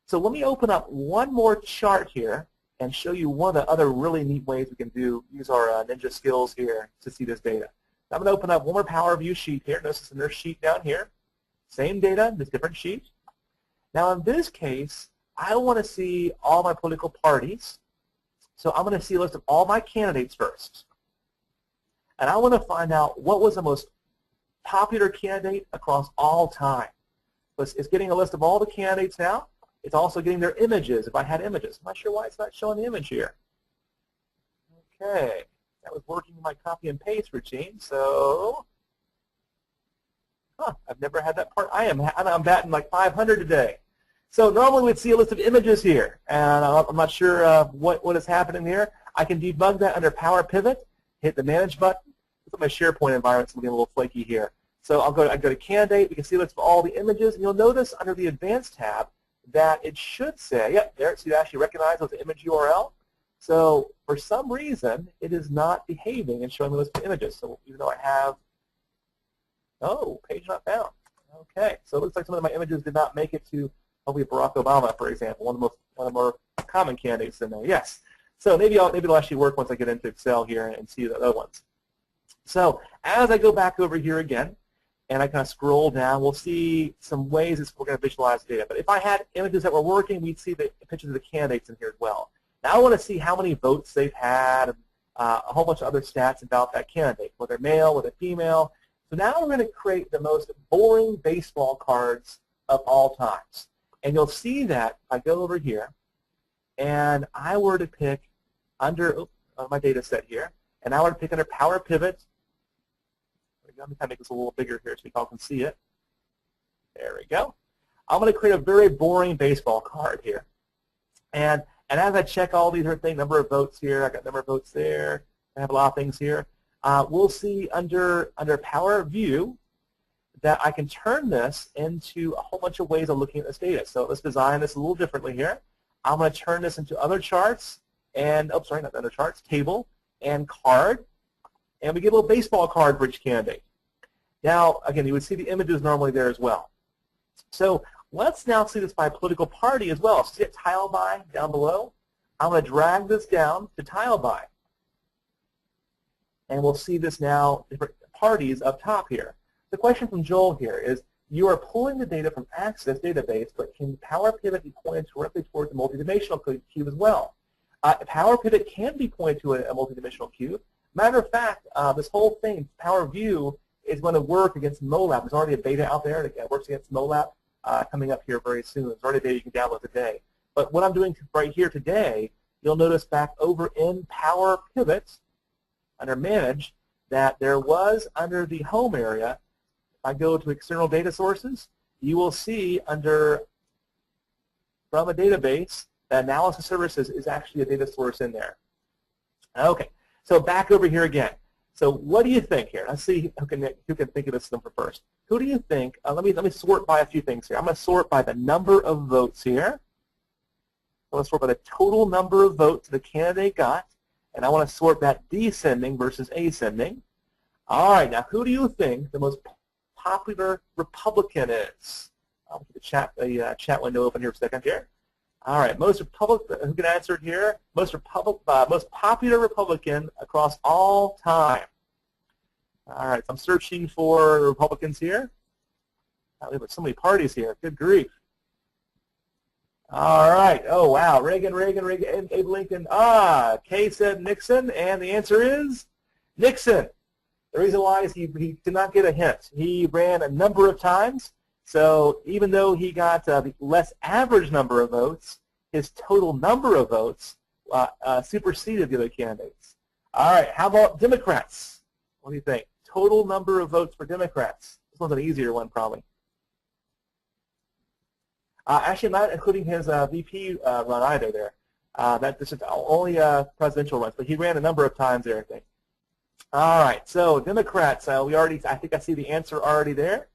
A: So let me open up one more chart here and show you one of the other really neat ways we can use our ninja skills here to see this data. I'm going to open up one more Power View sheet here. Notice it's in their sheet down here. Same data, this different sheet. Now in this case, I want to see all my political parties. So I'm going to see a list of all my candidates first. And I want to find out what was the most popular candidate across all time. So it's getting a list of all the candidates now. It's also getting their images, if I had images. I'm not sure why it's not showing the image here. Okay, that was working in my copy and paste routine, so I've never had that part. I'm batting like 500 today. So normally we'd see a list of images here, and I'm not sure what is happening here. I can debug that under PowerPivot, hit the Manage button. Look at my SharePoint environment, it's looking a little flaky here. So I go to Candidate, we can see a list of all the images, and you'll notice under the Advanced tab that it should say, yep, there it actually recognizes the image URL. So for some reason, it is not behaving and showing the list of images. So even though I have, oh, page not found. Okay, so it looks like some of my images did not make it to hopefully Barack Obama, for example, one of the more common candidates in there. Yes. So maybe it'll actually work once I get into Excel here and see the other ones. So as I go back over here again, and I kind of scroll down, we'll see some ways we're going to visualize data. But if I had images that were working, we'd see the pictures of the candidates in here as well. Now I want to see how many votes they've had, a whole bunch of other stats about that candidate, whether male, whether female. So now we're going to create the most boring baseball cards of all times. And you'll see that if I go over here, and I were to pick under my data set here, and I were to pick under PowerPivot. Let me kind of make this a little bigger here so you all can see it. There we go. I'm going to create a very boring baseball card here. And as I check all these different things, number of votes here, I got number of votes there, I have a lot of things here. We'll see under Power View that I can turn this into a whole bunch of ways of looking at this data. So let's design this a little differently here. I'm going to turn this into other charts and, oh, sorry, not other charts, table and card. And we get a little baseball card for each candidate. Now, again, you would see the images normally there as well. So let's now see this by political party as well. See it tile by down below? I'm going to drag this down to tile by. And we'll see this now, different parties up top here. The question from Joel here is, you are pulling the data from Access database, but can PowerPivot be pointed directly towards the multidimensional cube as well? PowerPivot can be pointed to a multidimensional cube. Matter of fact, this whole thing, Power View, is going to work against MoLab. There's already a beta out there that works against MoLab coming up here very soon. There's already a beta you can download today. But what I'm doing right here today, you'll notice back over in PowerPivot, under Manage, that there was under the Home area, if I go to External Data Sources, you will see under from a database. The analysis services is actually a data source in there. Okay, so back over here again. So what do you think here? Let's see who can think of this number first. Who do you think? Let me sort by a few things here. I'm going to sort by the number of votes here. I want to sort by the total number of votes the candidate got, and I want to sort that descending versus ascending. All right, now who do you think the most popular Republican is? I'll keep the chat window open here for a second here. All right, who can answer it here? Most popular Republican across all time. All right, so I'm searching for Republicans here. We have so many parties here. Good grief. All right. Oh, wow. Reagan, and Abe Lincoln. Kay said Nixon, and the answer is Nixon. The reason why is he did not get a hint. He ran a number of times. So even though he got the less average number of votes, his total number of votes superseded the other candidates. All right, how about Democrats? What do you think? Total number of votes for Democrats. This one's an easier one, probably. Actually, not including his VP run either there. This is only presidential runs, but he ran a number of times there, I think. All right, so Democrats, I think I see the answer already there.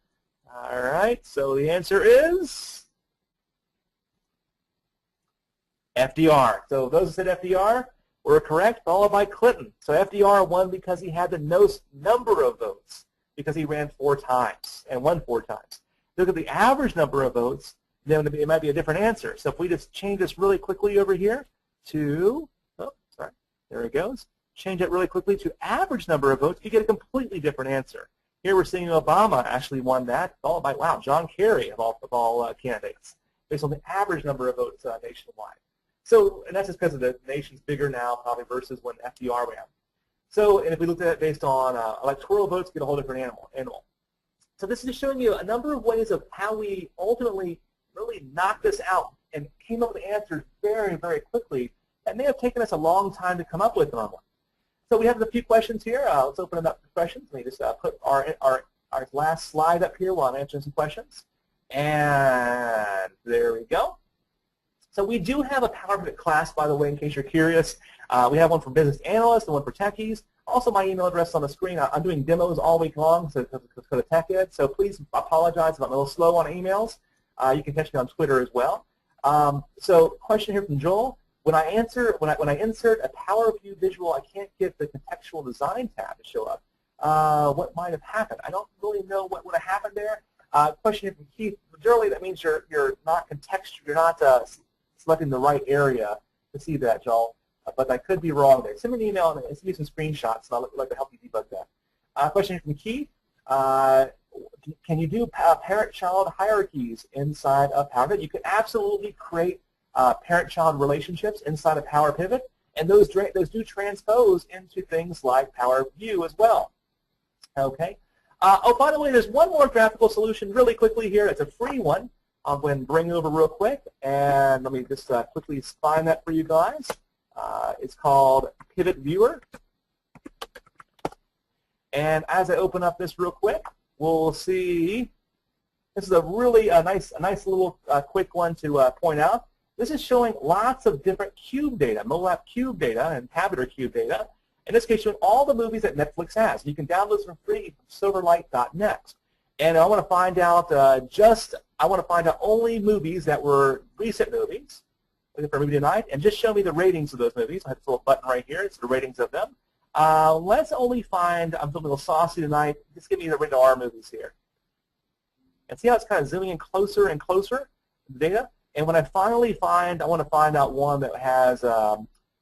A: All right, so the answer is FDR. So those who said FDR were correct, followed by Clinton. So FDR won because he had the most number of votes, because he ran 4 times and won 4 times. Look at the average number of votes, then it might be a different answer. So if we just change this really quickly over here to, there it goes. Change it really quickly to average number of votes, you get a completely different answer. Here we're seeing Obama actually won that, followed by, wow, John Kerry of all candidates, based on the average number of votes nationwide. So, and that's just because the nation's bigger now, probably, versus when FDR ran. So, and if we looked at it based on electoral votes, get a whole different animal. So this is showing you a number of ways of how we ultimately really knocked this out and came up with answers very, very quickly. That may have taken us a long time to come up with normally. So we have a few questions here. Let's open them up for questions. Let me just put our last slide up here while I'm answering some questions. And there we go. So we do have a PowerPivot class, by the way, in case you're curious. We have one for business analysts and one for techies. Also, my email address on the screen. I'm doing demos all week long for the tech ed, so please apologize if I'm a little slow on emails. You can catch me on Twitter as well. So question here from Joel. When I insert a Power View visual, I can't get the contextual design tab to show up. What might have happened? I don't really know what would have happened there. Question here from Keith. Generally, that means you're not contextual. You're not selecting the right area to see that, Joel. But I could be wrong there. Send me an email and send me some screenshots, and I'd like to help you debug that. Question here from Keith. Can you do parent-child hierarchies inside of PowerPivot? You can absolutely create parent-child relationships inside of PowerPivot, and those do transpose into things like Power View as well. Okay. Oh, by the way, there's one more graphical solution really quickly here. It's a free one. I'm going to bring it over real quick, and let me just quickly find that for you guys. It's called Pivot Viewer. And as I open up this real quick, we'll see. This is a really nice little quick one to point out. This is showing lots of different cube data, MOLAP cube data and tabular cube data. In this case, showing all the movies that Netflix has. You can download this for free from silverlight.net. And I want to find out only movies that were recent movies. Looking for a movie tonight, and just show me the ratings of those movies. I have this little button right here. It's the ratings of them. Let's only find, I'm feeling a little saucy tonight. Just give me the rated R movies here. And see how it's kind of zooming in closer and closer, the data? And when I finally find, I want to find out one that has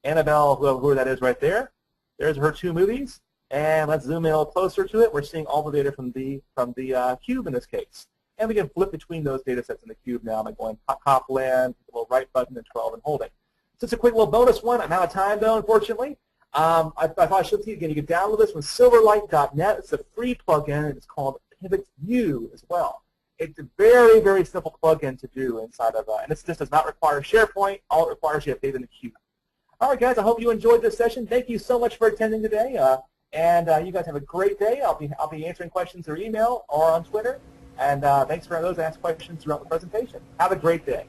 A: Annabelle, whoever that is right there. There's her 2 movies. And let's zoom in a little closer to it. We're seeing all the data from the cube in this case. And we can flip between those data sets in the cube now by going Copland, the little right button, and 12 and holding. So it's a quick little bonus one. I'm out of time, though, unfortunately. I thought I should see it again. You can download this from silverlight.net. It's a free plugin, and it's called Pivot View as well. It's a very, very simple plugin to do inside of, and this does not require SharePoint. All it requires is you have data in the cube. All right, guys, I hope you enjoyed this session. Thank you so much for attending today, and you guys have a great day. I'll be answering questions through email or on Twitter, and thanks for those that asked questions throughout the presentation. Have a great day.